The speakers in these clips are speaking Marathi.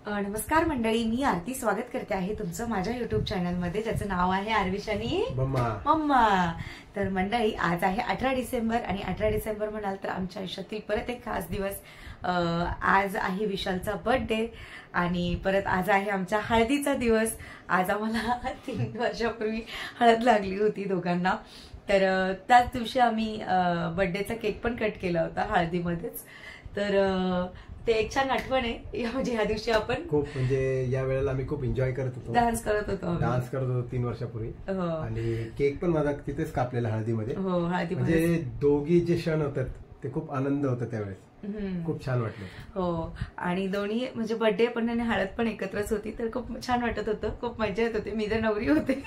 नमस्कार मंडळी, मी आरती स्वागत करते आहे तुमचं माझ्या युट्यूब चॅनलमध्ये, ज्याचं नाव आहे आरविश आणि मम्मा. तर मंडळी, आज आहे 18 डिसेंबर आणि 18 डिसेंबर म्हणाल तर आमच्या आयुष्यातील परत एक खास दिवस. आज आहे विशालचा बर्थडे आणि परत आज आहे आमच्या हळदीचा दिवस. आज आम्हाला 3 वर्षापूर्वी हळद लागली होती दोघांना. तर त्याच दिवशी आम्ही बर्थडेचा केक पण कट केला होता हळदीमध्येच. तर ते एक छान आठवण आहे. म्हणजे ह्या दिवशी आपण खूप या वेळेला आम्ही खूप एन्जॉय करत होतो, डान्स करत होतो 3 वर्षापूर्वी. आणि केक पण माझा तिथेच कापलेला हळदीमध्ये. हो, हळदीमध्ये. म्हणजे दोघी जे क्षण होतात ते खूप आनंद होता त्यावेळेस, खूप छान वाटलं. हो, आणि दोन्ही म्हणजे बर्थडे पण आणि हळद पण एकत्रच होती, तर खूप छान वाटत होतं, खूप मजा येत होती. मी तर नवरी होते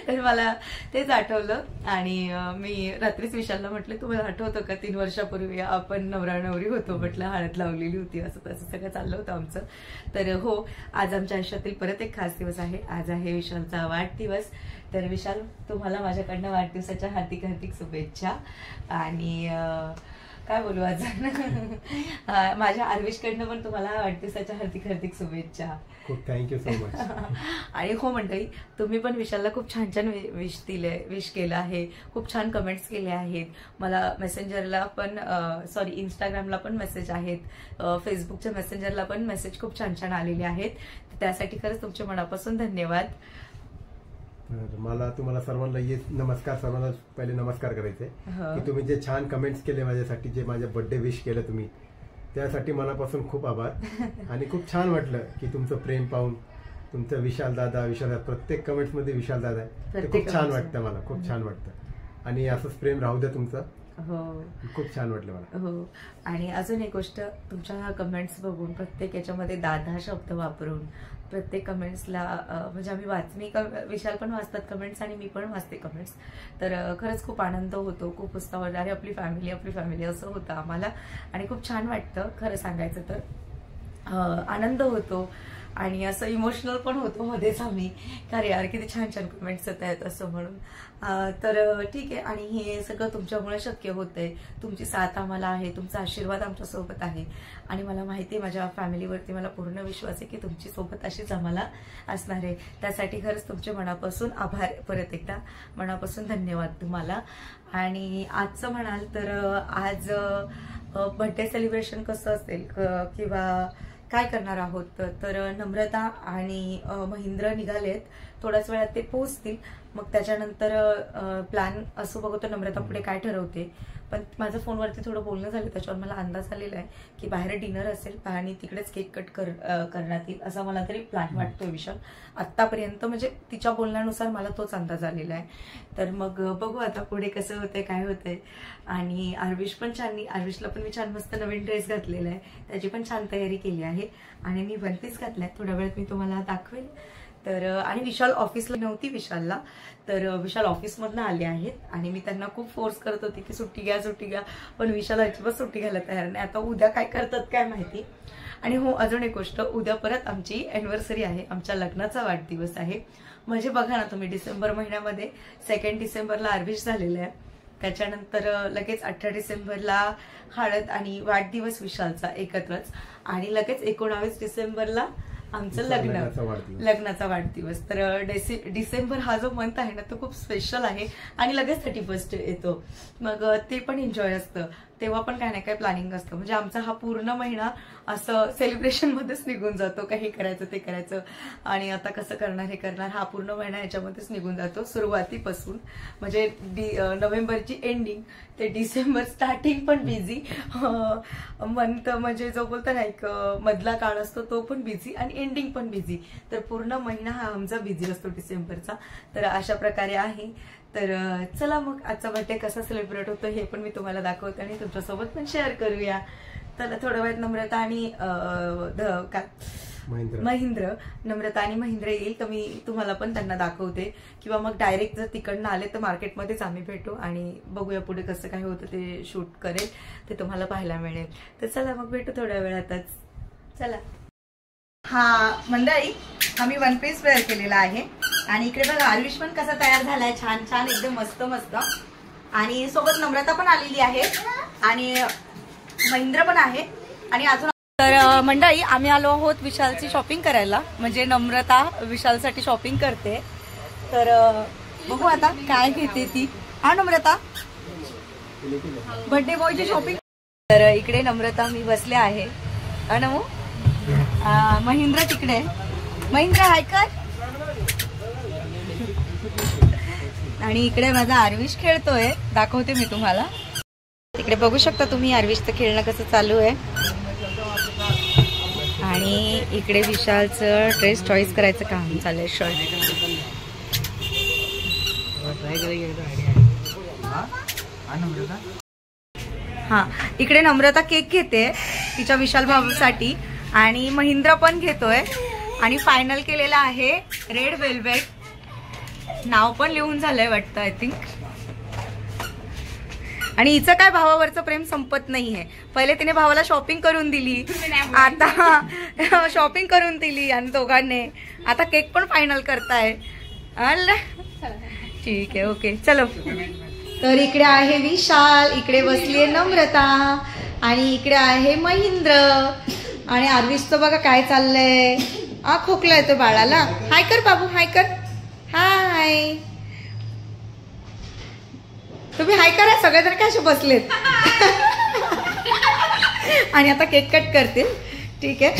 तर मला तेच आठवलं आणि मी रात्रीच विशालला म्हटलं, तुम्हाला आठवतं का 3 वर्षापूर्वी आपण नवरा नवरी होतो, म्हटलं हळद लावलेली होती, असं तसं सगळं चाललं होतं आमचं. तर हो, आज आमच्या आयुष्यातील परत एक खास दिवस आहे. आज आहे विशालचा वाढदिवस. तर विशाल, तुम्हाला माझ्याकडनं वाढदिवसाच्या हार्दिक हार्दिक शुभेच्छा. आणि काय बोलू अजून माझ्या आरविशकडनं पण तुम्हाला वाढदिवसाच्या हार्दिक हार्दिक शुभेच्छा. खूप थँक्यू सो मच. आणि हो मंडळी, तुम्ही पण विशालला खूप छान छान विश केलं आहे, खूप छान कमेंट्स केले आहेत. मला मेसेंजरला पण इंस्टाग्रामला पण मेसेज आहेत, फेसबुकच्या मेसेंजरला पण मेसेज खूप छान छान आलेले आहेत. त्यासाठी खरंच तुमच्या मनापासून धन्यवाद. मला तुम्हाला सर्वांना सर्वांना पहिले नमस्कार करायचे की तुम्ही जे छान कमेंट्स केले माझ्यासाठी, जे माझ्या बर्थडे विश केलं तुम्ही, त्यासाठी मनापासून खूप आभार. आणि खूप छान वाटलं की तुमचं प्रेम पाहून, तुमचं विशाल दादा प्रत्येक कमेंट्स मध्ये विशाल दादा आहे, ते खूप छान वाटतं मला, खूप छान वाटतं. आणि असंच प्रेम राहू द्या तुमचं. हो, खूप छान वाटलं मला. हो, आणि अजून एक गोष्ट, तुमच्या कमेंट्स बघून प्रत्येक याच्यामध्ये दादा शब्द वापरून प्रत्येक कमेंट्सला म्हणजे मी विशाल पण वाचतात कमेंट्स आणि मी पण वाचते कमेंट्स. तर खरंच खूप आनंद होतो, खूप उत्साह होतो. अरे आपली फॅमिली असं होतं आम्हाला. आणि खूप छान वाटतं, खरं सांगायचं तर आनंद होतो आणि असं इमोशनल पण होतो मध्येच आम्ही, अरे यार किती छान छान कमेंट्स येत आहेत असं म्हणून. तर ठीक आहे. आणि हे सगळं तुमच्यामुळे शक्य होतंय. तुमची साथ आम्हाला आहे, तुमचा आशीर्वाद आमच्यासोबत आहे. आणि मला माहिती आहे, माझ्या फॅमिलीवरती मला पूर्ण विश्वास आहे की तुमची सोबत अशीच आम्हाला असणार आहे. त्यासाठी खरंच तुमचे मनापासून आभार, परत एकदा मनापासून धन्यवाद तुम्हाला. आणि आजचं म्हणाल तर आज बर्थडे सेलिब्रेशन कसं असेल किंवा काय करणार आहोत, तर नम्रता आणि महेंद्र निघालेत, थोड्याच वेळात ते पोहोचतील. मग त्याच्यानंतर प्लॅन असं बघतो नम्रता पुढे काय ठरवते. पण माझं फोनवरती थोडं बोलणं झालं, त्याच्यावर मला अंदाज आलेला आहे की बाहेर डिनर असेल आणि तिकडेच केक कट करण्यात येईल, असा मला तरी प्लॅन वाटतोय विशाल आतापर्यंत. म्हणजे तिच्या बोलण्यानुसार मला तोच अंदाज आलेला आहे. तर मग बघू आता पुढे कसं होतंय, काय होतंय. आणि आरविशला पण मी छान मस्त नवीन ड्रेस घातलेला आहे, त्याची पण छान तयारी केली आहे. आणि मी 1 पीस घातलाय, थोड्या वेळात मी तुम्हाला दाखवेल. तर आणि विशाल ऑफिसला नव्हती विशालला, तर विशाल ऑफिसमधनं आले आहेत आणि मी त्यांना खूप फोर्स करत होती की सुट्टी घ्या, पण विशाल अजिबात सुट्टी घ्यायला तयार नाही. आता उद्या काय करतात काय माहिती. आणि हो, अजून एक गोष्ट, उद्या परत आमची अॅनिव्हर्सरी आहे, आमच्या लग्नाचा वाढदिवस आहे. म्हणजे बघा ना तुम्ही, डिसेंबर महिन्यामध्ये 2 डिसेंबरला आरविश झालेला आहे, त्याच्यानंतर लगेच 18 डिसेंबरला हळद आणि वाढदिवस विशालचा एकत्रच, आणि लगेच 19 डिसेंबरला आमचं लग्नाचा वाढदिवस. तर डिसेंबर हा जो मंथ आहे ना, तो खूप स्पेशल आहे. आणि लगेच 31 येतो, मग ते पण एन्जॉय असतं, तेव्हा पण काय ना काय प्लॅनिंग असतं. म्हणजे आमचा हा पूर्ण महिना असं सेलिब्रेशन मध्येच निघून जातो, काही करायचं ते करायचं, आणि आता कसं करणार हे करणार, हा पूर्ण महिना याच्यामध्येच निघून जातो सुरुवातीपासून. म्हणजे नोव्हेंबरची एंडिंग ते डिसेंबर स्टार्टिंग पण बिझी मंथ, म्हणजे जो बोलतो ना एक मधला काळ असतो तो पण बिझी आणि एंडिंग पण बिझी. तर पूर्ण महिना हा आमचा बिझी असतो डिसेंबरचा. तर अशा प्रकारे आहे. तर चला मग आजचा बर्थडे कसा सेलिब्रेट होतो हे पण मी तुम्हाला दाखवते आणि तुमच्यासोबत पण शेअर करूया. तर थोड्या वेळात नम्रता आणि नम्रता आणि महेंद्र येईल, तर मी तुम्हाला पण त्यांना दाखवते. किंवा मग डायरेक्ट जर तिकडनं आले तर मार्केटमध्येच आम्ही भेटू आणि बघूया पुढे कसं काय होतं, ते शूट करेल, ते तुम्हाला पाहायला मिळेल. तर चला मग भेटू थोड्या वेळातच. चला. हा मंडळी, आम्ही 1 पीस वेअर केलेला आहे आणि इकडे बघा आरविश पण कसा तयार झालाय, छान छान एकदम मस्त मस्त. आणि सोबत नम्रता पण आलेली आहे आणि महेंद्र पण आहे आणि अजून. तर मंडळी आम्ही आलो आहोत विशालची शॉपिंग करायला, म्हणजे नम्रता विशालसाठी शॉपिंग करते. तर बघू आता काय घेते ती. हा नम्रता, बर्थडे बॉयची शॉपिंग. तर इकडे नम्रता मी बसले आहे. अनु महेंद्र तिकडे. महेंद्र हाय कर. आणि इकडे माझा आर्विश खेळतोय, दाखवते मी तुम्हाला. तिकडे बघू शकता तुम्ही आर्विशचं खेळणं कसं चालू आहे. आणि इकडे विशालचं ड्रेस चॉईस करायचं काम चाललंय. शर्ट हा, इकडे नम्रता केक घेते तिच्या विशाल भाऊसाठी आणि महेंद्र पण घेतोय. आणि फायनल केलेलं आहे रेड वेल्वेट. नाव पण लिहून झालंय वाटतं आय थिंक. आणि हिचं काय भावावरचं प्रेम संपत नाहीये. पहिले तिने भावाला शॉपिंग करून दिली, आता शॉपिंग करून दिली आणि दोघांनी आता केक पण फायनल करताय. ठीक आहे, ओके चलो. तर इकडे आहे विशाल, इकडे बसलीये नम्रता आणि इकडे आहे महेंद्र. आणि आर्विशचं बघा काय चाललंय. खोकला येतो बाळाला. हाय कर बाबू, हाय कर. हाय. तुम्ही हाय करा. सगळेजण कसे बसलेत. आणि आता केक कट करतील. ठीक आहे.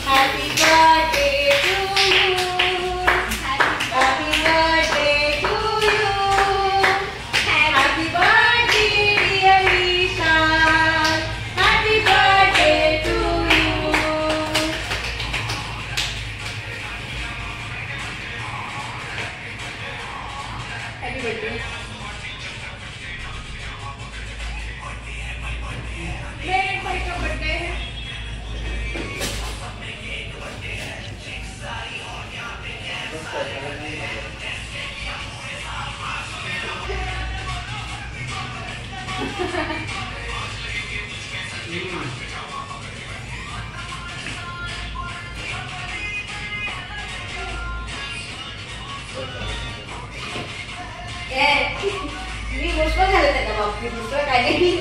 Happy birthday to you. Happy birthday to you. Happy birthday dear Vishal. Happy birthday to you. Happy birthday. मी गोष्ट झालं त्याच्या बाबतीत, दुसरं काय नाही.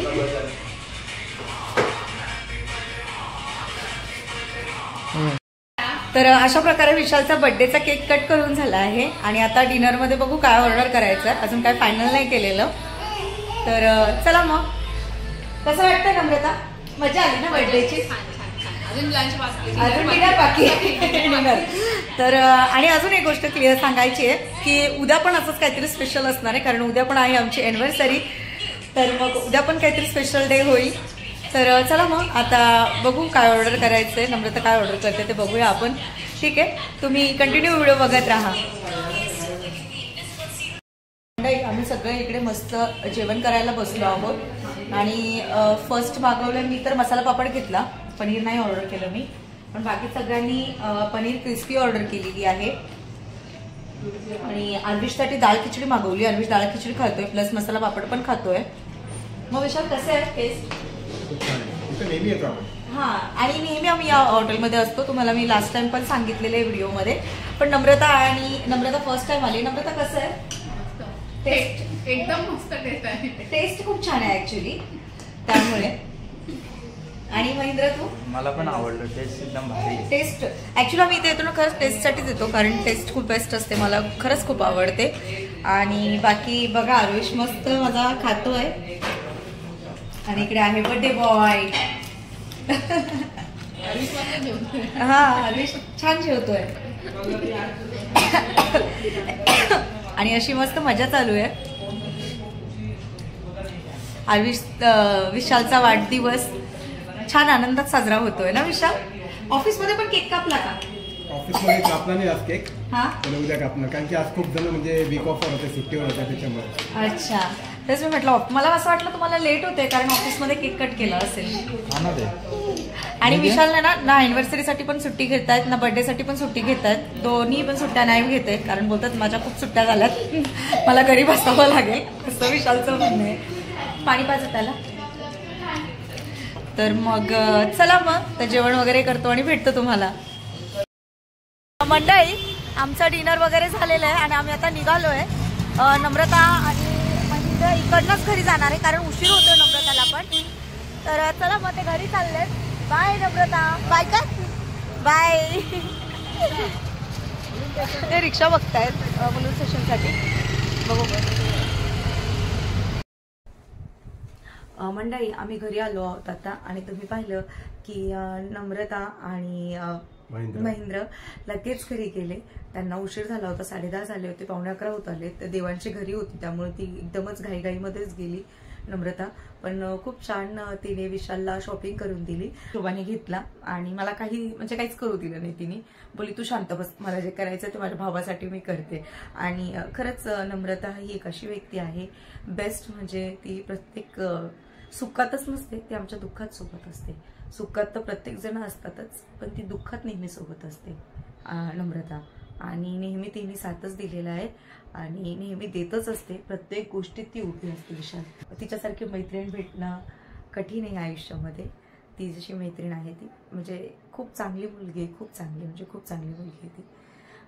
तर अशा प्रकारे विशालचा बर्थडेचा केक कट करून झाला आहे. आणि आता डिनर मध्ये बघू काय ऑर्डर करायचं. अजून काय फायनल नाही केलेलं. तर चला मग. कसं वाटतं नम्रता? मजा आली ना बर्थडेची? अजून डिनर बाकी. तर आणि अजून एक गोष्ट क्लिअर सांगायची आहे की उद्या पण असंच काहीतरी स्पेशल असणार आहे, कारण उद्या पण आहे आमची अॅनिव्हर्सरी. तर मग उद्या पण काहीतरी स्पेशल डे होईल. तर चला मग आता बघू काय ऑर्डर करायचंय. नम्रता काय ऑर्डर करते ते बघूया आपण. ठीक आहे, तुम्ही कंटिन्यू व्हिडिओ बघत राहा. आम्ही सगळे इकडे मस्त जेवण करायला बसलो आहोत. आणि फर्स्ट मागवलं मी तर मसाला पापड घेतला, पनीर नाही ऑर्डर केलं मी. पण बाकी सगळ्यांनी पनीर क्रिस्पी ऑर्डर केलेली आहे. आणि आर्विशसाठी डाळ खिचडी मागवली. आर्विश डाळ खिचडी खातोय प्लस मसाला पापड पण खातोय. मग विशाल कसे आहे टेस्ट? हा, आणि नेहमी आम्ही या हॉटेलमध्ये असतो. तुम्हाला मी लास्ट टाइम पण सांगितलेलं आहे व्हिडिओमध्ये. पण नम्रता फर्स्ट टाइम आली. नम्रता कसं आहे टेस्ट? एकदम मस्त टेस्ट आहे. टेस्ट खूप छान आहे ऍक्च्युली, त्यामुळे. आणि महेंद्र तू? मला पण आवडलं, टेस्ट एकदम भारी. टेस्ट ऍक्च्युली आम्ही इथे येतो ना खरंच टेस्टसाठीच येतो, कारण टेस्ट खूप बेस्ट असते. मला खरंच खूप आवडते. आणि बाकी बघा आर्विश मस्त माझा खातोय. आणि इकडे आहे बर्थडे बॉय. हा, आर्विश छान जेवतोय. आणि अशी मस्त मजा चालू आहे. विशालचा वाढदिवस छान आनंदात साजरा होतोय ना विशाल? ऑफिसमध्ये पण केक कापला का? ऑफिसमध्ये कापला नाही आज केक, पण उद्या कापणार, कारण की आज खूप जण म्हणजे वीक ऑफ होते, सुट्टीवर होत्या त्याच्यामुळे. अच्छा, तेच मी म्हटलं. मला असं वाटलं तुम्हाला लेट होते कारण ऑफिसमध्ये केक कट केला असेल. आणि विशालने ना अॅनिव्हर्सरीसाठी पण सुट्टी घेतायत ना बर्थडेसाठी पण सुट्टी घेतायत. दोन्ही पण सुट्ट्या नाही घेत आहेत, कारण बोलतात माझ्या खूप सुट्ट्या झाल्यात, मला घरी बसावं लागेल, असं विशालचं म्हणणं आहे. पाणी पाजत त्याला. तर मग चला मग तर जेवण वगैरे करतो आणि भेटतो तुम्हाला. मंडळी आमचं डिनर वगैरे झालेलं आहे आणि आम्ही आता निघालोय. नम्रता आणि आता इकडनंच घरी जाणार आहे कारण उशीर होतो नम्रताला पण. तर चला मग ते घरी चाललेत. बाय नम्रता. बाय का बाय. ते रिक्षा बघतायत मुलुंड स्टेशनसाठी. बघू मंडळी आम्ही घरी आलो आहोत आता आणि तुम्ही पाहिलं की नम्रता आणि महेंद्र लगेच घरी गेले. त्यांना उशीर झाला होता, 10:30 झाले होते, 11:15 होत आले. तर देवांची घरी होती त्यामुळे ती एकदमच घाईघाईमध्येच गेली नम्रता. पण खूप छान तिने विशालला शॉपिंग करून दिली. शोभाने घेतला आणि मला काहीच करू दिलं नाही. तिने बोली तू शांत बस, मला जे करायचं ते माझ्या भावासाठी मी करते. आणि खरंच नम्रता ही एक अशी व्यक्ती आहे बेस्ट. म्हणजे ती प्रत्येक सुखातच नसते, ती आमच्या दुःखात सोबत असते. सुखात तर प्रत्येक जण असतातच पण ती दुःखात नेहमी सोबत असते नम्रता. आणि नेहमी तिने साथच दिलेला आहे आणि नेहमी देतच असते. प्रत्येक गोष्टीत ती उभी असते. विशाल तिच्यासारखी मैत्रीण भेटणं कठीण आहे आयुष्यामध्ये. ती जशी मैत्रीण आहे ती म्हणजे खूप चांगली मुलगी आहे. खूप चांगली म्हणजे खूप चांगली मुलगी आहे ती.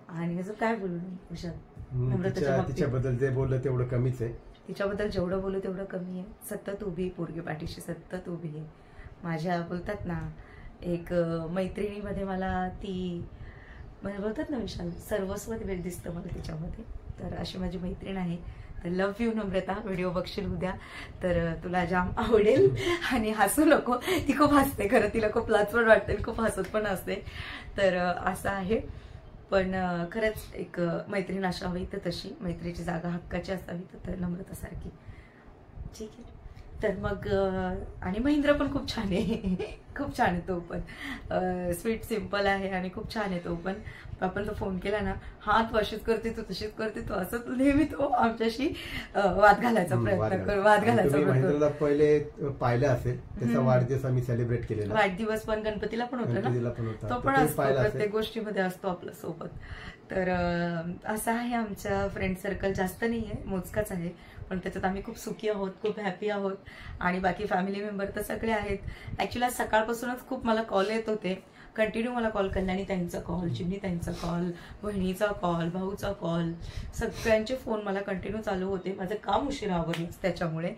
आणि असं काय बोलू विशाल तिच्याबद्दल जे बोललं तेवढं कमीच आहे. तिच्याबद्दल जेवढं बोलू तेवढं कमी आहे. सतत उभी पोरगी पाठीशी सतत उभी आहे. माझ्या बोलतात ना एक मैत्रिणीमध्ये मला ती म्हणजे बोलतात ना विशाल सर्वस्व दिसतं मला तिच्यामध्ये. तर अशी माझी मैत्रीण आहे. तर लव्ह यू नम्रता. व्हिडिओ बघशील उद्या तर तुला जाम आवडेल. आणि हसू नको, ती खूप हसते खरं, तिला खूप लाज पण वाटते, खूप हसत पण असते. तर असं आहे. पण खरंच एक मैत्रीण असावी तर तशी मैत्रीची जागा हक्काची असावी तर नम्रतासारखी. ठीक आहे. तर मग आणि महेंद्र पण खूप छान आहे. खूप छान आहे तो पण. स्वीट सिम्पल आहे आणि खूप छान आहे तो पण. आपण तो फोन केला ना हा तू अशीच करते तू तशीच करते तू असं नेहमी तो आमच्याशी वाद घालायचा प्रयत्न पहिले पाहिलं असेल त्याचा वाढदिवस आम्ही सेलिब्रेट केलेला. वाढदिवस पण गणपतीला पण होता ना, तो पण असतो प्रत्येक गोष्टीमध्ये असतो आपल्या सोबत. तर असं आहे आमचा फ्रेंड सर्कल. जास्त नाहीये, मोजकाच आहे पण त्याच्यात आम्ही खूप सुखी आहोत, खूप हॅपी आहोत. आणि बाकी फॅमिली मेंबर तर सगळे आहेत. ऍक्च्युली आज सकाळपासूनच खूप मला कॉल येत होते. कंटिन्यू मला कॉल कल्याणी ताईंचा कॉल, चिमणी ताईंचा कॉल, बहिणीचा कॉल, भाऊचा कॉल, सगळ्यांचे फोन मला कंटिन्यू चालू होते. माझं काम उशिरा आवरलंच त्याच्यामुळे.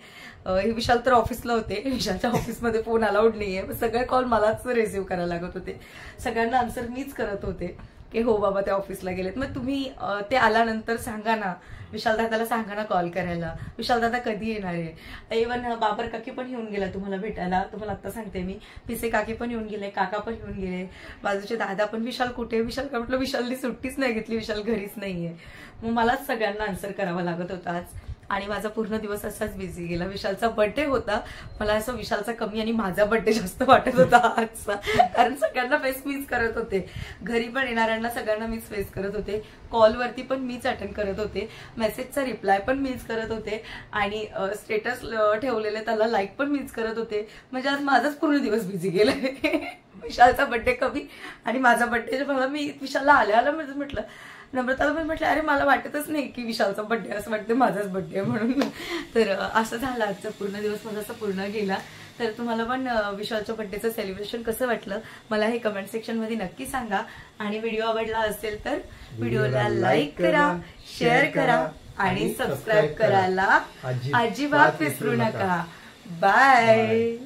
हे विशाल तर ऑफिसला होते, विशालच्या ऑफिसमध्ये फोन अलाउड नाहीये. सगळे कॉल मलाच रिसिव्ह करायला लागत होते. सगळ्यांना आन्सर मीच करत होते की हो बाबा ते ऑफिसला गेलेत. मग तुम्ही ते आल्यानंतर सांगा ना, विशाल दादाला सांगा ना कॉल करायला, विशाल दादा कधी येणार आहे. इव्हन बाबर काकी पण येऊन गेला तुम्हाला भेटायला. तुम्हाला आता सांगते मी, पिसे काकी पण येऊन गेले, काका पण येऊन गेले, बाजूचे दादा पण. विशाल कुठे, विशाल का म्हटलं विशालनी सुट्टीच नाही घेतली, विशाल घरीच नाहीये. मग मलाच सगळ्यांना आन्सर करावा लागत होता आज. आणि माझा पूर्ण दिवस असाच बिझी गेला. विशालचा बर्थडे होता, मला असं विशालचा कमी आणि माझा बर्थडे जास्त वाटत होता आजचा. कारण सगळ्यांना फेस मीच करत होते, घरी पण येणाऱ्यांना सगळ्यांना मीच फेस करत होते, कॉलवरती पण मीच अटेंड करत होते, मेसेजचा रिप्लाय पण मीच करत होते आणि स्टेटस ठेवलेले त्याला लाईक पण मीच करत होते. म्हणजे आज माझाच पूर्ण दिवस बिझी गेलाय. विशालचा बर्थडे कमी आणि माझा बर्थडे मला मी विशालला आल्या म्हटलं, नम्रताला पण म्हटलं अरे मला वाटतच नाही की विशालचा बर्थडे, असं वाटतं माझाच बर्थडे म्हणून. तर असं झालं आजचा पूर्ण दिवस माझा असा पूर्ण गेला. तर तुम्हाला पण विशालच्या बर्थडेचं सेलिब्रेशन कसं वाटलं मला हे कमेंट सेक्शन मध्ये नक्की सांगा. आणि व्हिडिओ आवडला असेल तर व्हिडिओला लाईक करा, शेअर करा आणि सबस्क्राईब करायला अजिबात विसरू नका. बाय.